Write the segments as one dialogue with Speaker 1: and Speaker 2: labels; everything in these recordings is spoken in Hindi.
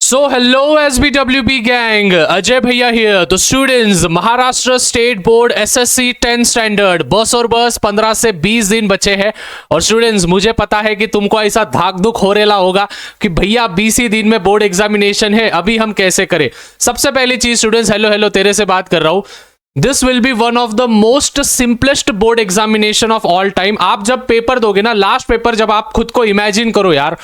Speaker 1: So hello SBWB gang, Ajay भैया हियर। तो students, Maharashtra state board SSC 10th standard बस और बस 15 से 20 दिन बचे हैं। और स्टूडेंट्स, मुझे पता है कि तुमको ऐसा धाक धुक हो रेला होगा कि भैया 20 ही दिन में बोर्ड एग्जामिनेशन है, अभी हम कैसे करें। सबसे पहली चीज स्टूडेंट्स, हेलो हेलो तेरे से बात कर रहा हूं। This will be one of the most simplest board examination of all time. आप जब पेपर दोगे ना, लास्ट पेपर जब आप खुद को इमेजिन करो यार,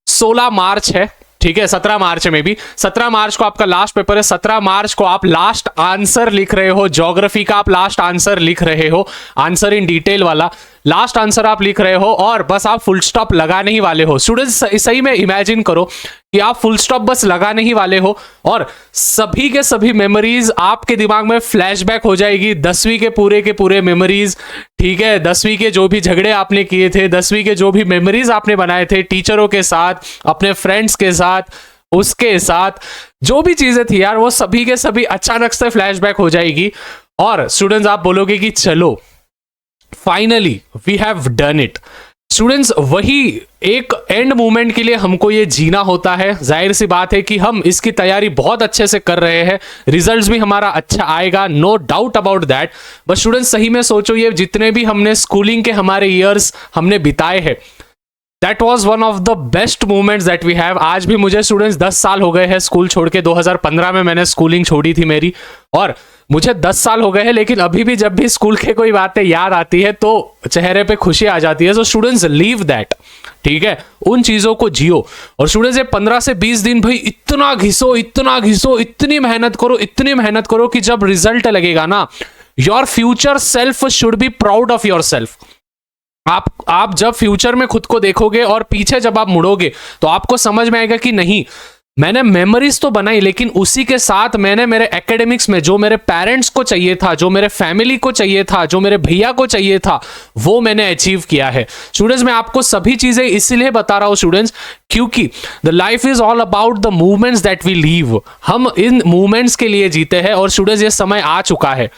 Speaker 1: 16 मार्च है, ठीक है, 17 मार्च में भी 17 मार्च को आपका लास्ट पेपर है। 17 मार्च को आप लास्ट आंसर लिख रहे हो, ज्योग्राफी का आप लास्ट आंसर लिख रहे हो, आंसर इन डिटेल वाला लास्ट आंसर आप लिख रहे हो, और बस आप फुल स्टॉप लगाने ही वाले हो। स्टूडेंट्स, सही में इमेजिन करो कि आप फुल स्टॉप बस लगाने ही वाले हो और सभी के सभी मेमोरीज आपके दिमाग में फ्लैशबैक हो जाएगी। 10वीं के पूरे मेमोरीज, ठीक है, 10वीं के जो भी झगड़े आपने किए थे, 10वीं के जो भी मेमोरीज आपने बनाए थे टीचरों के साथ, अपने फ्रेंड्स के साथ, उसके साथ जो भी चीजें थी यार, वो सभी के सभी अचानक से फ्लैशबैक हो जाएगी। और स्टूडेंट्स, आप बोलोगे कि चलो finally we have done it. Students, वही एक एंड मोमेंट के लिए हमको ये जीना होता है। जाहिर सी बात है कि हम इसकी तैयारी बहुत अच्छे से कर रहे हैं, रिजल्ट्स भी हमारा अच्छा आएगा, no doubt about that. But students, सही में सोचो, ये जितने भी हमने स्कूलिंग के हमारे ईयर्स हमने बिताए हैं, that was one of the best moments that we have. आज भी मुझे स्टूडेंट्स 10 साल हो गए हैं स्कूल छोड़ के। 2015 में मैंने स्कूलिंग छोड़ी थी मेरी, और मुझे 10 साल हो गए हैं, लेकिन अभी भी जब भी स्कूल के कोई बातें याद आती है तो चेहरे पे खुशी आ जाती है। सो स्टूडेंट्स, लीव दैट, ठीक है, उन चीजों को जियो। और स्टूडेंट्स, ये 15 से 20 दिन भाई इतना घिसो, इतनी मेहनत करो कि जब रिजल्ट लगेगा ना, your future self should be proud of your self. आप जब फ्यूचर में खुद को देखोगे और पीछे जब आप मुड़ोगे तो आपको समझ में आएगा कि नहीं, मैंने मेमोरीज तो बनाई, लेकिन उसी के साथ मैंने मेरे एकेडमिक्स में जो मेरे पेरेंट्स को चाहिए था, जो मेरे फैमिली को चाहिए था, जो मेरे भैया को चाहिए था, वो मैंने अचीव किया है। स्टूडेंट्स, मैं आपको सभी चीजें इसीलिए बता रहा हूं स्टूडेंट्स, क्योंकि the life is all about the movements that we live. हम इन मूवमेंट्स के लिए जीते हैं। और स्टूडेंट्स, ये समय आ चुका है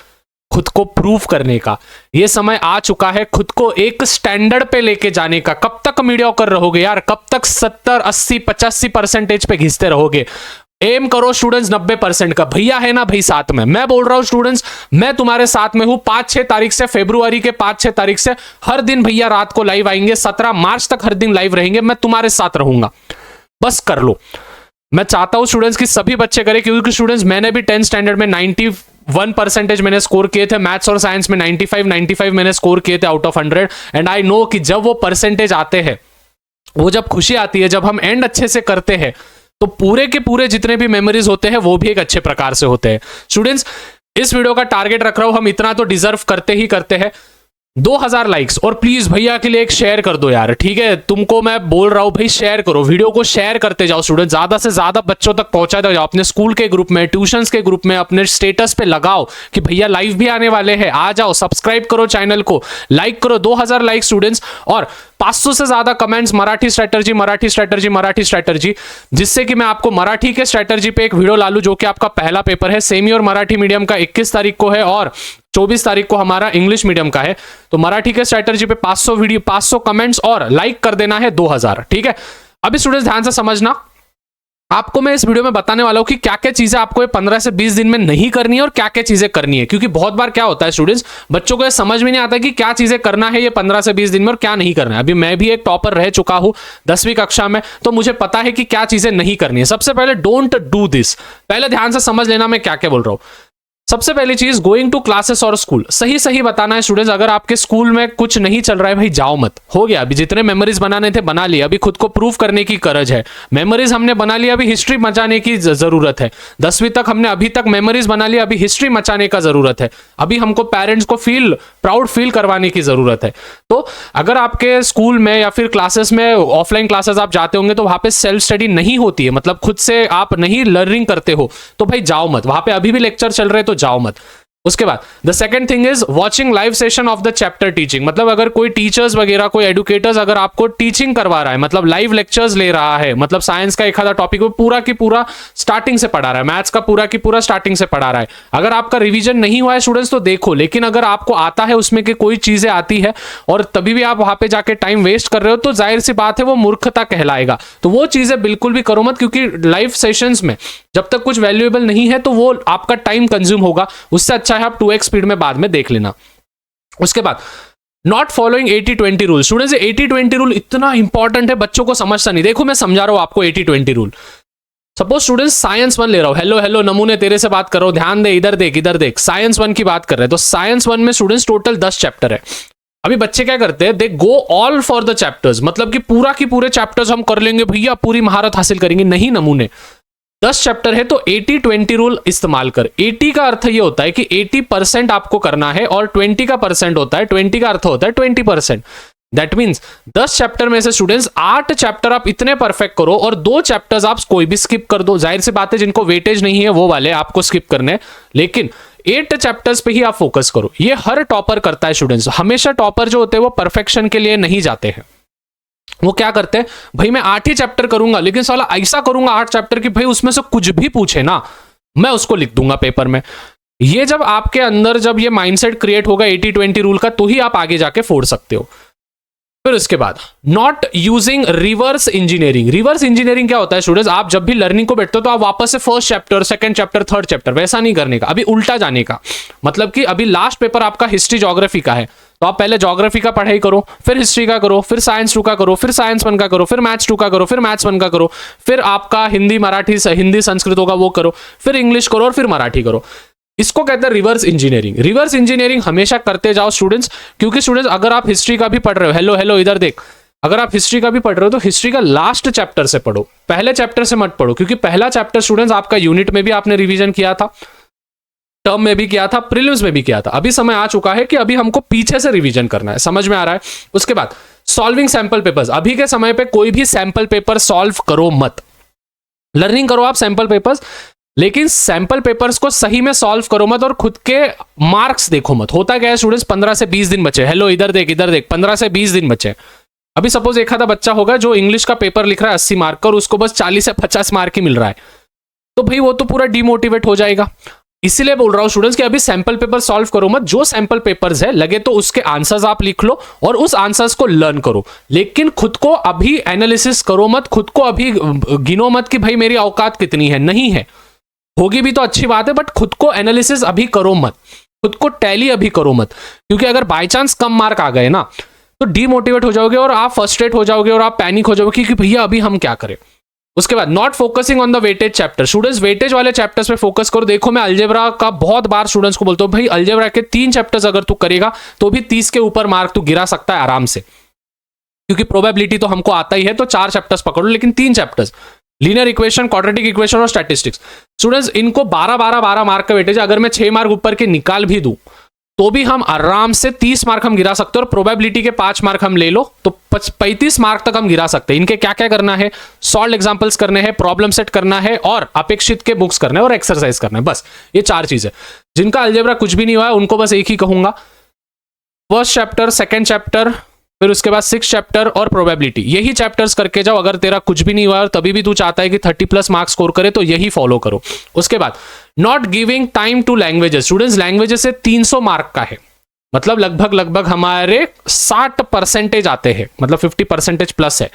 Speaker 1: खुद को प्रूव करने का, ये समय आ चुका है खुद को एक स्टैंडर्ड पे लेके जाने का। कब तक मीडियोकर रहोगे यार, कब तक 70, 80, 85% पे घिसते रहोगे। एम करो स्टूडेंट्स 90% का। भैया है ना भाई साथ में, मैं बोल रहा हूं स्टूडेंट्स, मैं तुम्हारे साथ में हूं। 5-6 तारीख से, फरवरी के 5-6 तारीख से हर दिन भैया रात को लाइव आएंगे। 17 मार्च तक हर दिन लाइव रहेंगे, मैं तुम्हारे साथ रहूंगा। बस कर लो। मैं चाहता हूं स्टूडेंट्स कि सभी बच्चे करें, क्योंकि स्टूडेंट्स, मैंने भी 10th स्टैंडर्ड में 91% मैंने स्कोर किए थे। मैथ्स और साइंस में 95 मैंने स्कोर किए थे out of 100। And I know कि जब वो परसेंटेज आते हैं, वो जब खुशी आती है, जब हम एंड अच्छे से करते हैं, तो पूरे के पूरे जितने भी मेमोरीज होते हैं वो भी एक अच्छे प्रकार से होते हैं। स्टूडेंट्स, इस वीडियो का टारगेट रख रहा हूं, हम इतना तो डिजर्व करते ही करते हैं, 2000 लाइक्स। और प्लीज भैया के लिए एक शेयर कर दो यार, ठीक है, तुमको मैं बोल रहा हूं भाई, शेयर करो, वीडियो को शेयर करते जाओ स्टूडेंट, ज्यादा से ज्यादा बच्चों तक पहुंचाते जाओ। अपने स्कूल के ग्रुप में, ट्यूशंस के ग्रुप में, अपने स्टेटस पे लगाओ कि भैया लाइव भी आने वाले हैं, आ जाओ। सब्सक्राइब करो चैनल को, लाइक करो। 2000 लाइक स्टूडेंट्स, और 500 से ज्यादा कमेंट्स मराठी स्ट्रेटर्जी, जिससे कि मैं आपको मराठी के स्ट्रेटर्जी पे एक वीडियो ला लूं, जो कि आपका पहला पेपर है। सेमी और मराठी मीडियम का 21 तारीख को है, और 24 तारीख को हमारा इंग्लिश मीडियम का है। तो मराठी के स्ट्रेटर्जी पे 500 वीडियो, 500 कमेंट्स और लाइक कर देना है 2000, ठीक है। अभी स्टूडेंट्स, ध्यान से समझना, आपको मैं इस वीडियो में बताने वाला हूं कि क्या क्या चीजें आपको ये 15 से 20 दिन में नहीं करनी है और क्या क्या चीजें करनी है। क्योंकि बहुत बार क्या होता है स्टूडेंट्स, बच्चों को ये समझ में नहीं आता कि क्या चीजें करना है ये 15 से 20 दिन में और क्या नहीं करना है। अभी मैं भी एक टॉपर रह चुका हूं 10वीं कक्षा में, तो मुझे पता है कि क्या चीजें नहीं करनी है। सबसे पहले, डोंट डू दिस। पहले ध्यान से समझ लेना मैं क्या क्या बोल रहा हूं। सबसे पहली चीज, गोइंग टू क्लासेस और स्कूल। सही बताना है स्टूडेंट्स, अगर आपके स्कूल में कुछ नहीं चल रहा है, भाई जाओ मत। हो गया, अभी जितने मेमोरीज बनाने थे बना लिए, अभी खुद को प्रूव करने की गरज है। मेमोरीज हमने बना लिया, अभी हिस्ट्री मचाने की जरूरत है। 10वीं तक हमने अभी तक मेमोरीज बना लिया, अभी हिस्ट्री मचाने का जरूरत है। अभी हमको पेरेंट्स को प्राउड फील करवाने की जरूरत है। तो अगर आपके स्कूल में या फिर क्लासेस में, ऑफलाइन क्लासेस आप जाते होंगे, तो वहां पे सेल्फ स्टडी नहीं होती है, मतलब खुद से आप नहीं लर्निंग करते हो, तो भाई जाओ मत। वहां पे अभी भी लेक्चर चल रहे तो जाओ मत। उसके बाद the second thing is watching live session of the chapter teaching, मतलब अगर कोई टीचर्स वगैरह कोई एडुकेटर्स अगर आपको टीचिंग करवा रहा है, मतलब लाइव लेक्चर्स ले रहा है, मतलब साइंस का एक आधा टॉपिक वो पूरा की पूरा स्टार्टिंग से पढ़ा रहा है, मैथ्स का पूरा की पूरा स्टार्टिंग से पढ़ा रहा है, अगर आपका रिवीजन नहीं हुआ है स्टूडेंट्स तो देखो, लेकिन अगर आपको आता है उसमें की कोई चीजें आती है और तभी भी आप वहां पे जाके टाइम वेस्ट कर रहे हो तो जाहिर सी बात है वो मूर्खता कहलाएगा। तो वो चीजें बिल्कुल भी करो मत, क्योंकि लाइव सेशंस में जब तक कुछ वैल्यूएबल नहीं है तो वो आपका टाइम कंज्यूम होगा, उससे अच्छा है आप 2x स्पीड में बाद में देख लेना। उसके बाद not following 80-20 rule, students 80-20 rule इतना इंपॉर्टेंट है, बच्चों को समझता नहीं। देखो मैं समझा रहा हूं आपको 80-20 रूल। सपोज स्टूडेंट्स साइंस 1 ले रहा हूं, हेलो हेलो नमूने तेरे से बात कर रहा हूं, ध्यान दे, इधर देख इधर देख, साइंस 1 की बात कर रहे हैं। तो साइंस 1 में स्टूडेंट्स टोटल 10 चैप्टर है। अभी बच्चे क्या करते हैं, they go all for the chapters, मतलब कि पूरा की पूरे चैप्टर्स हम कर लेंगे भैया, पूरी महारत हासिल करेंगे। नहीं नमूने, 10 चैप्टर है तो 80-20 रूल इस्तेमाल कर। 80 का अर्थ ये होता है कि 80% आपको करना है और 20 का परसेंट होता है, 20 का अर्थ होता है 20%। दैट मीन्स 10 चैप्टर में से स्टूडेंट्स 8 चैप्टर आप इतने परफेक्ट करो और 2 चैप्टर्स आप कोई भी स्किप कर दो। जाहिर सी बात है जिनको वेटेज नहीं है वो वाले आपको स्किप करने, लेकिन 8 चैप्टर्स पे ही आप फोकस करो। ये हर टॉपर करता है स्टूडेंट्स। हमेशा टॉपर जो होते हैं वो परफेक्शन के लिए नहीं जाते हैं। वो क्या करते हैं, भाई मैं 8 ही चैप्टर करूंगा, लेकिन साला ऐसा करूंगा 8 चैप्टर की भाई उसमें से कुछ भी पूछे ना मैं उसको लिख दूंगा पेपर में। ये जब आपके अंदर जब ये माइंडसेट क्रिएट होगा 80-20 रूल का, तो ही आप आगे जाके फोड़ सकते हो। फिर उसके बाद not using reverse engineering. Reverse engineering क्या होता है स्टूडेंट्स, आप जब भी लर्निंग को बैठते हो तो आप वापस से first chapter, second chapter, third chapter, वैसा नहीं करने का, अभी उल्टा जाने का। मतलब कि अभी लास्ट पेपर आपका हिस्ट्री ज्योग्राफी का है तो आप पहले ज्योग्राफी का पढ़ाई करो, फिर हिस्ट्री का करो, फिर साइंस 2 का करो, फिर साइंस 1 का करो, फिर मैथ्स 2 का करो, फिर मैथ्स 1 का करो, फिर आपका हिंदी मराठी हिंदी संस्कृत होगा वो करो, फिर इंग्लिश करो और फिर मराठी करो। इसको कहते हैं रिवर्स इंजीनियरिंग। रिवर्स इंजीनियरिंग हमेशा करते जाओ स्टूडेंट्स, क्योंकि स्टूडेंट्स अगर आप हिस्ट्री का भी पढ़ रहे हो, हेलो हेलो इधर देख, अगर आप हिस्ट्री का भी पढ़ रहे हो तो हिस्ट्री का लास्ट चैप्टर से पढ़ो, पहले चैप्टर से मत पढ़ो, क्योंकि पहला चैप्टर स्टूडेंट्स आपका यूनिट में भी आपने रिवीजन किया था, टर्म में भी किया था, प्रीलिम्स में भी किया था। अभी समय आ चुका है कि अभी हमको पीछे से रिवीजन करना है। समझ में आ रहा है? उसके बाद सॉल्विंग सैंपल पेपर्स। अभी के समय पे कोई भी सैंपल पेपर सॉल्व करो मत। लर्निंग करो आप सैंपल पेपर्स, लेकिन सैंपल पेपर्स को सही में सॉल्व करो मत और खुद के मार्क्स देखो मत। होता क्या है स्टूडेंट्स, 15 से 20 दिन बचे, हेलो इधर देख 15 से 20 दिन बचे। अभी सपोज एक आधा बच्चा होगा जो इंग्लिश का पेपर लिख रहा है 80 मार्क का और उसको बस 40 से 50 मार्क ही मिल रहा है, तो भाई वो तो पूरा डिमोटिवेट हो जाएगा। इसीलिए बोल रहा हूं स्टूडेंट्स कि अभी सैंपल पेपर सॉल्व करो मत। जो सैंपल पेपर्स है लगे तो उसके आंसर्स आप लिख लो और उस आंसर्स को लर्न करो, लेकिन खुद को अभी एनालिसिस करो मत, खुद को अभी गिनो मत कि भाई मेरी औकात कितनी है। नहीं है, होगी भी तो अच्छी बात है, बट खुद को एनालिसिस अभी करो मत, खुद को टैली अभी करो मत, क्योंकि अगर बाय चांस कम मार्क आ गए ना तो डीमोटिवेट हो जाओगे और आप फ्रस्ट्रेट हो जाओगे और आप पैनिक हो जाओगे कि भैया अभी हम क्या करें। उसके बाद not focusing on the weightage chapter. Students weightage वाले चैप्टर्स पे फोकस करो। देखो मैं अलजेब्रा का बहुत बार स्टूडेंट्स को बोलता हूं, भाई अलजेब्रा के 3 चैप्टर्स अगर तू करेगा तो भी 30 के ऊपर मार्क तू गिरा सकता है आराम से, क्योंकि प्रोबेबिलिटी तो हमको आता ही है। तो 4 चैप्टर्स पकड़ो, लेकिन 3 chapters linear equation, quadratic equation और स्टैटिस्टिक्स। स्टूडेंट्स इनको 12 मार्क का वेटेज, अगर मैं 6 मार्क ऊपर के निकाल भी दूं तो भी हम आराम से 30 मार्क हम गिरा सकते हैं, और प्रोबेबिलिटी के 5 मार्क हम ले लो तो 35 मार्क तक हम गिरा सकते हैं। इनके क्या क्या करना है, सॉल्व एग्जांपल्स करने हैं, प्रॉब्लम सेट करना है और अपेक्षित के बुक्स करने हैं और एक्सरसाइज करना है। बस ये 4 चीजें। जिनका अलजेब्रा कुछ भी नहीं हुआ है उनको बस एक ही कहूंगा, फर्स्ट चैप्टर, सेकेंड चैप्टर, फिर उसके बाद 6 चैप्टर और प्रोबेबिलिटी, यही चैप्टर्स करके जाओ। अगर तेरा कुछ भी नहीं हुआ और तभी भी तू चाहता है कि 30+ मार्क्स स्कोर करे तो यही फॉलो करो। उसके बाद not giving time to languages. Students languages से 300 मार्क का है, मतलब लगभग हमारे 60% आते हैं, मतलब 50% प्लस है।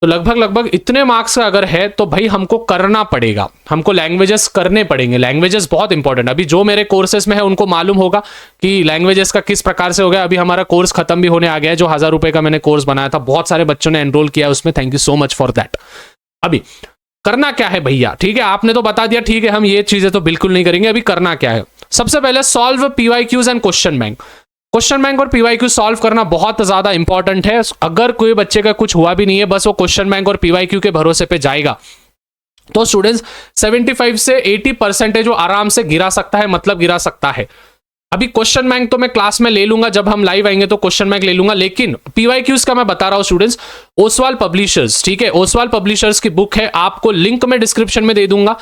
Speaker 1: तो लगभग इतने मार्क्स का अगर है तो भाई हमको करना पड़ेगा, हमको लैंग्वेजेस करने पड़ेंगे। लैंग्वेजेस बहुत इंपॉर्टेंट। अभी जो मेरे कोर्सेस में है उनको मालूम होगा कि लैंग्वेजेस का किस प्रकार से हो गया। अभी हमारा कोर्स खत्म भी होने आ गया है, जो 1000 रुपए का मैंने कोर्स बनाया था, बहुत सारे बच्चों ने एनरोल किया उसमें, thank you so much for that. अभी करना क्या है भैया, ठीक है आपने तो बता दिया, ठीक है हम ये चीजें तो बिल्कुल नहीं करेंगे। अभी करना क्या है, सबसे पहले solve PYQs and question bank. Question bank और PYQ सॉल्व करना बहुत ज्यादा इंपॉर्टेंट है। अगर कोई बच्चे का कुछ हुआ भी नहीं है, बस वो क्वेश्चन बैंक और PYQ के भरोसे पे जाएगा, तो स्टूडेंट्स 75 से 80% वो आराम से गिरा सकता है, मतलब गिरा सकता है। अभी क्वेश्चन बैंक तो मैं क्लास में ले लूंगा, जब हम लाइव आएंगे तो क्वेश्चन बैंक ले लूंगा, लेकिन PYQs का मैं बता रहा हूं स्टूडेंट्स, ओसवाल पब्लिशर्स, ठीक है ओसवाल पब्लिशर्स की बुक है, आपको लिंक मैं डिस्क्रिप्शन में दे दूंगा।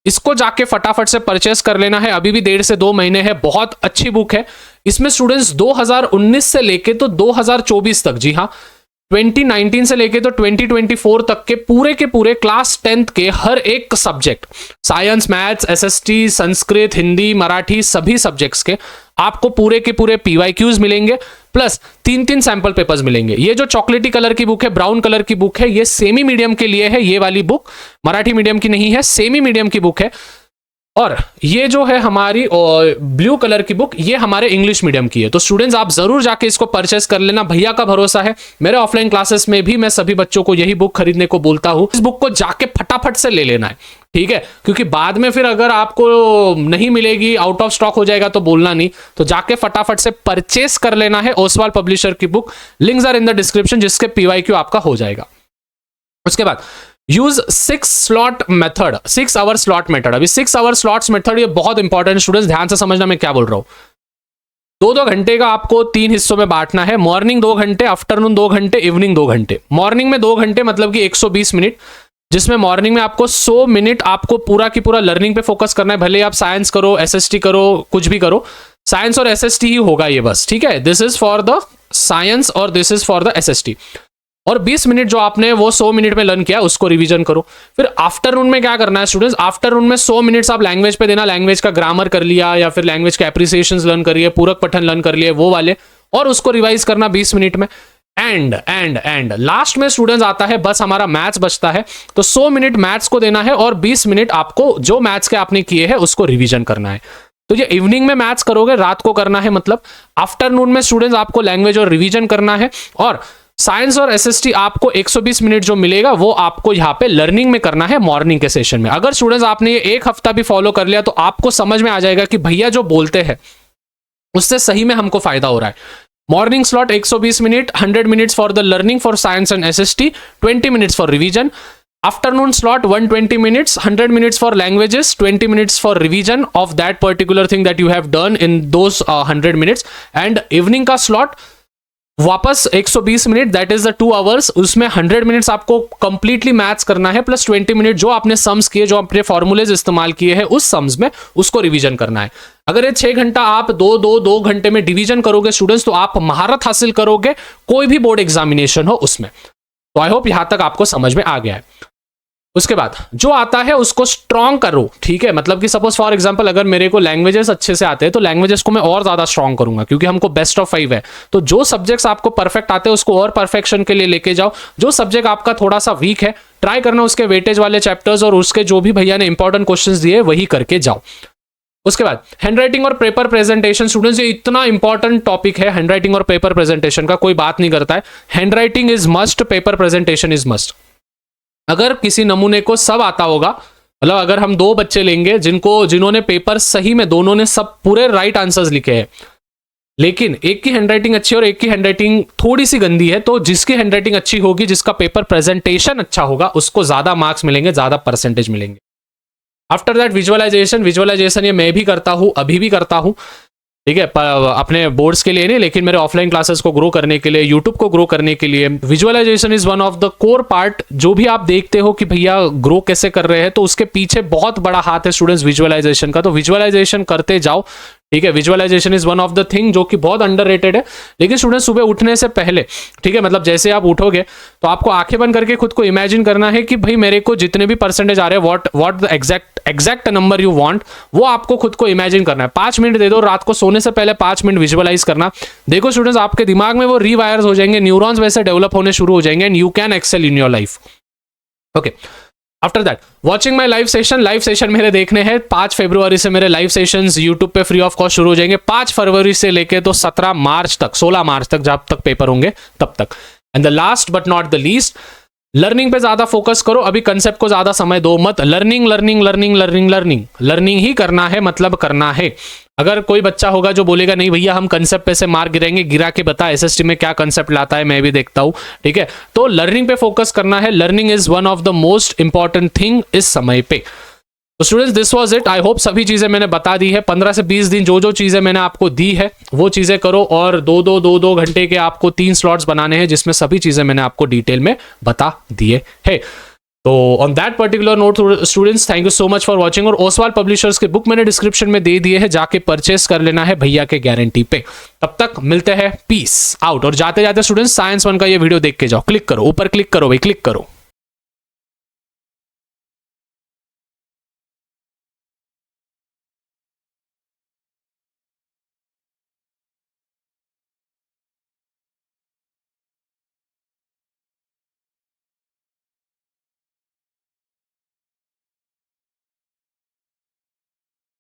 Speaker 1: इसको जाके फटाफट से परचेस कर लेना है, अभी भी 1.5 से 2 महीने है, बहुत अच्छी बुक है। इसमें स्टूडेंट्स 2019 से लेके तो 2024 तक, जी हाँ 2019 से लेके तो 2024 तक के पूरे क्लास 10th के हर एक subject, science, maths, SST, Sanskrit, Hindi, Marathi, सभी सब्जेक्ट्स के आपको पूरे के पूरे पीवाईक्यूज मिलेंगे, प्लस 3 सैंपल पेपर्स मिलेंगे। ये जो चॉकलेटी कलर की बुक है, ब्राउन कलर की बुक है, ये सेमी मीडियम के लिए है, ये वाली बुक मराठी मीडियम की नहीं है, सेमी मीडियम की बुक है। और ये जो है हमारी ब्लू कलर की बुक, ये हमारे इंग्लिश मीडियम की है। तो स्टूडेंट्स आप जरूर जाके इसको परचेस कर लेना, भैया का भरोसा है। मेरे ऑफलाइन क्लासेस में भी मैं सभी बच्चों को यही बुक खरीदने को बोलता हूं। इस बुक को जाके फटाफट से ले लेना है, ठीक है, क्योंकि बाद में फिर अगर आपको नहीं मिलेगी, आउट ऑफ स्टॉक हो जाएगा तो बोलना नहीं। तो जाके फटाफट से परचेस कर लेना है ओसवाल पब्लिशर की book. Links are in the description, जिसके पीवाईक्यू आपका हो जाएगा। उसके बाद use 6 slot method, 6 hour slot method. अभी 6 आवर स्लॉट्स मेथड ये बहुत इंपॉर्टेंट, स्टूडेंट्स ध्यान से समझना मैं क्या बोल रहा हूं। 2-2 घंटे का आपको 3 हिस्सों में बांटना है। मॉर्निंग 2 घंटे, आफ्टरनून 2 घंटे, इवनिंग 2 घंटे। मॉर्निंग में 2 घंटे मतलब कि 120 मिनट, जिसमें मॉर्निंग में आपको 100 मिनट आपको पूरा की पूरा लर्निंग पे फोकस करना है। भले आप साइंस करो, एसएसटी करो, कुछ भी करो, साइंस और एसएसटी ही होगा ये बस, ठीक है। This is for the science और this is for the SST. और 20 मिनट जो आपने वो 100 मिनट में लर्न किया उसको रिवीजन करो। फिर आफ्टरनून में क्या करना है स्टूडेंट्स, आफ्टरनून में 100 मिनट्स आप लैंग्वेज पे देना, लैंग्वेज का ग्रामर कर लिया या फिर लैंग्वेज के एप्रिसिएशंस लर्न करिए, पूरक पठन लर्न कर लिए वो वाले, और उसको रिवाइज करना 20 मिनट में। एंड लास्ट में स्टूडेंट्स आता है बस हमारा मैथ्स बचता है, तो 100 मिनट मैथ्स को देना है और 20 मिनट आपको जो मैथ्स के आपने किए हैं उसको रिवीजन करना है। तो ये इवनिंग में मैथ्स करोगे, रात को करना है मतलब। आफ्टरनून में स्टूडेंट्स आपको लैंग्वेज और रिवीजन करना है, और साइंस और एसएसटी आपको 120 मिनट जो मिलेगा वो आपको यहाँ पे लर्निंग में करना है मॉर्निंग के सेशन में। अगर स्टूडेंट्स आपने ये 1 हफ्ता भी फॉलो कर लिया तो आपको समझ में आ जाएगा कि भैया जो बोलते हैं उससे सही में हमको फायदा हो रहा है। Morning slot 120 minute, 100 minutes for the learning for science and SST, 20 minutes for revision. Afternoon slot 120 minutes, 100 minutes for languages, 20 minutes for revision of that particular thing that you have done in those 100 minutes. And evening का स्लॉट वापस 120 minute, that is the 2 hours, उसमें 100 मिनट्स आपको कंप्लीटली मैथ्स करना है, प्लस 20 मिनट जो आपने सम्स किए, जो आपने फॉर्मूलेज इस्तेमाल किए हैं उस सम्स में उसको रिवीजन करना है। अगर ये 6 घंटा आप 2 घंटे में डिवीजन करोगे स्टूडेंट्स, तो आप महारत हासिल करोगे कोई भी बोर्ड एग्जामिनेशन हो उसमें। तो आई होप यहां तक आपको समझ में आ गया है। उसके बाद जो आता है उसको स्ट्रॉन्ग करो, ठीक है। मतलब कि सपोज फॉर एग्जांपल अगर मेरे को लैंग्वेजेस अच्छे से आते हैं तो लैंग्वेजेस को मैं और ज्यादा स्ट्रॉन्ग करूंगा, क्योंकि हमको बेस्ट ऑफ 5 है। तो जो सब्जेक्ट्स आपको परफेक्ट आते हैं उसको और परफेक्शन के लिए लेके जाओ। जो सब्जेक्ट आपका थोड़ा सा वीक है ट्राई करना उसके वेटेज वाले चैप्टर्स और उसके जो भी भैया ने इंपॉर्टेंट क्वेश्चंस दिए वही करके जाओ। उसके बाद हैंडराइटिंग और पेपर प्रेजेंटेशन, स्टूडेंट्स ये इतना इंपॉर्टेंट टॉपिक है। हैंडराइटिंग और पेपर प्रेजेंटेशन का कोई बात नहीं करता है। Handwriting is must, paper presentation is must. अगर किसी नमूने को सब आता होगा, मतलब अगर हम 2 बच्चे लेंगे जिन्होंने पेपर सही में दोनों ने सब पूरे राइट आंसर्स लिखे हैं, लेकिन एक की हैंडराइटिंग अच्छी और एक की हैंडराइटिंग थोड़ी सी गंदी है, तो जिसकी हैंडराइटिंग अच्छी होगी, जिसका पेपर प्रेजेंटेशन अच्छा होगा, उसको ज्यादा मार्क्स मिलेंगे, ज्यादा परसेंटेज मिलेंगे। आफ्टर दैट विजुअलाइजेशन ये मैं भी करता हूं, अभी भी करता हूं, ठीक है, अपने बोर्ड्स के लिए नहीं, लेकिन मेरे ऑफलाइन क्लासेस को ग्रो करने के लिए, यूट्यूब को ग्रो करने के लिए visualisation is one of the core part. जो भी आप देखते हो कि भैया ग्रो कैसे कर रहे हैं, तो उसके पीछे बहुत बड़ा हाथ है स्टूडेंट्स विजुअलाइजेशन का। तो विजुअलाइजेशन करते जाओ, ठीक है। Visualisation is one of the thing जो कि बहुत अंडररेटेड है। लेकिन स्टूडेंट्स सुबह उठने से पहले, ठीक है, मतलब जैसे आप उठोगे तो आपको आंखें बंद करके खुद को इमेजिन करना है कि भाई मेरे को जितने भी परसेंटेज आ रहे हैं, what the exact number you want, वो आपको खुद को इमेजिन करना है। 5 मिनट दे दो, रात को सोने से पहले 5 मिनट विजुअलाइज करना। देखो स्टूडेंट्स आपके दिमाग में वो रीवायर्स हो जाएंगे, न्यूरॉन्स वैसे डेवलप होने शुरू हो जाएंगे and you can excel in your life. Okay, after that watching my live session मेरे देखने हैं। 5 फरवरी से मेरे लाइव सेशंस यूट्यूब पे फ्री ऑफ कॉस्ट शुरू हो जाएंगे। 5 फरवरी से लेके तो 17 मार्च तक, 16 मार्च तक, जब तक पेपर होंगे तब तक। And the last but not the least, learning पे ज्यादा फोकस करो। अभी कंसेप्ट को ज्यादा समय दो मत। लर्निंग ही करना है, मतलब करना है। अगर कोई बच्चा होगा जो बोलेगा नहीं भैया हम कंसेप्ट पे से मार्क गिराएंगे, गिरा के बता एसएसटी में क्या कंसेप्ट लाता है, मैं भी देखता हूं, ठीक है। तो लर्निंग पे फोकस करना है। Learning is one of the most important thing इस समय पे। तो students this was it. I hope सभी चीजें मैंने बता दी है। 15 से 20 दिन जो चीजें मैंने आपको दी है वो चीजें करो, और 2 घंटे के आपको 3 स्लॉट्स बनाने हैं जिसमें सभी चीजें मैंने आपको डिटेल में बता दिए है। तो on that particular note students, thank you so much for watching. और ओसवाल पब्लिशर्स के बुक मैंने डिस्क्रिप्शन में दे दिए हैं, जाके परचेस कर लेना है भैया के गारंटी पे। तब तक मिलते हैं, पीस आउट। और जाते जाते स्टूडेंट्स साइंस 1 का ये वीडियो देख के जाओ, क्लिक करो, ऊपर क्लिक करो भाई, क्लिक करो।